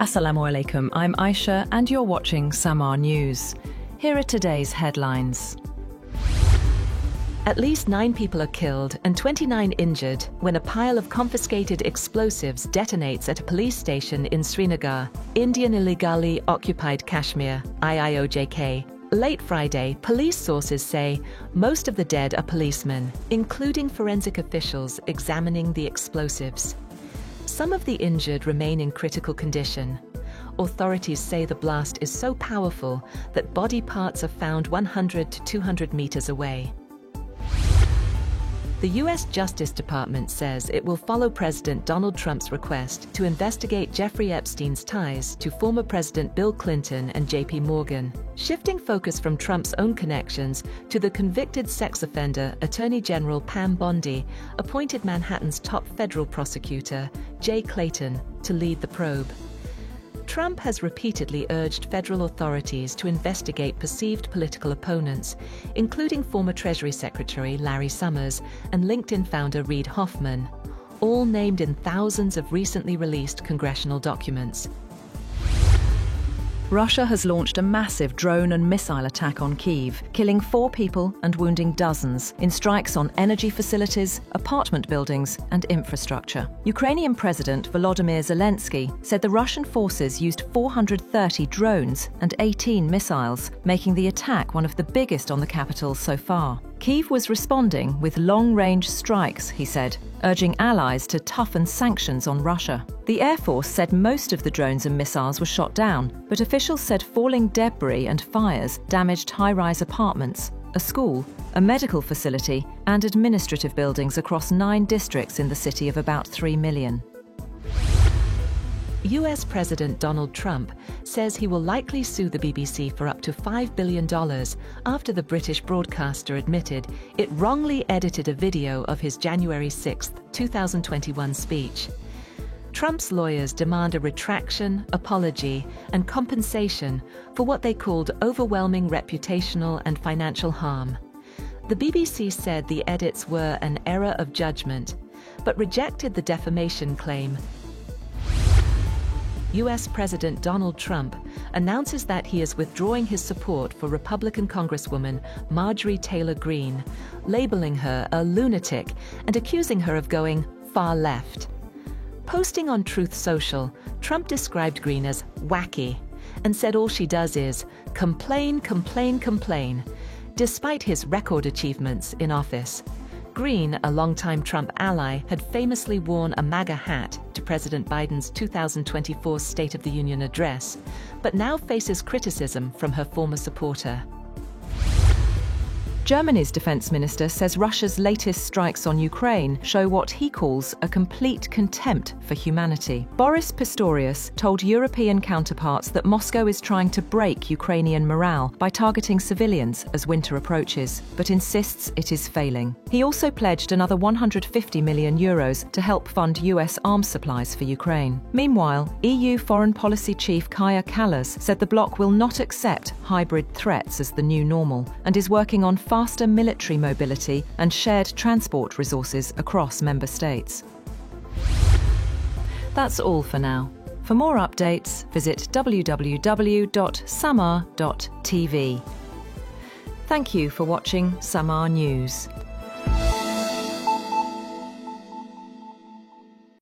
Assalamu alaikum, I'm Aisha and you're watching Samaa News. Here are today's headlines. At least 9 people are killed and 29 injured when a pile of confiscated explosives detonates at a police station in Srinagar, Indian illegally occupied Kashmir, IIOJK. Late Friday, police sources say most of the dead are policemen, including forensic officials examining the explosives. Some of the injured remain in critical condition. Authorities say the blast is so powerful that body parts are found 100 to 200 meters away. The U.S. Justice Department says it will follow President Donald Trump's request to investigate Jeffrey Epstein's ties to former President Bill Clinton and J.P. Morgan, shifting focus from Trump's own connections to the convicted sex offender Attorney General Pam Bondi appointed Manhattan's top federal prosecutor, Jay Clayton, to lead the probe. Trump has repeatedly urged federal authorities to investigate perceived political opponents, including former Treasury Secretary Larry Summers and LinkedIn founder Reid Hoffman, all named in thousands of recently released congressional documents. Russia has launched a massive drone and missile attack on Kyiv, killing 4 people and wounding dozens in strikes on energy facilities, apartment buildings and infrastructure. Ukrainian President Volodymyr Zelensky said the Russian forces used 430 drones and 18 missiles, making the attack one of the biggest on the capital so far. Kyiv was responding with long-range strikes, he said, urging allies to toughen sanctions on Russia. The Air Force said most of the drones and missiles were shot down, but officials said falling debris and fires damaged high-rise apartments, a school, a medical facility, and administrative buildings across 9 districts in the city of about 3 million. US President Donald Trump says he will likely sue the BBC for up to $5 billion after the British broadcaster admitted it wrongly edited a video of his January 6, 2021 speech. Trump's lawyers demand a retraction, apology, and compensation for what they called overwhelming reputational and financial harm. The BBC said the edits were an error of judgment, but rejected the defamation claim. US President Donald Trump announces that he is withdrawing his support for Republican Congresswoman Marjorie Taylor Greene, labeling her a lunatic and accusing her of going far left. Posting on Truth Social, Trump described Greene as wacky and said all she does is complain, complain, complain, despite his record achievements in office. Greene, a longtime Trump ally, had famously worn a MAGA hat to President Biden's 2024 State of the Union address, but now faces criticism from her former supporter. Germany's defense minister says Russia's latest strikes on Ukraine show what he calls a complete contempt for humanity. Boris Pistorius told European counterparts that Moscow is trying to break Ukrainian morale by targeting civilians as winter approaches, but insists it is failing. He also pledged another €150 million to help fund US arms supplies for Ukraine. Meanwhile, EU Foreign Policy Chief Kaja Kallas said the bloc will not accept hybrid threats as the new normal and is working on faster military mobility and shared transport resources across member states. That's all for now. For more updates, visit www.samaa.tv. Thank you for watching Samaa News.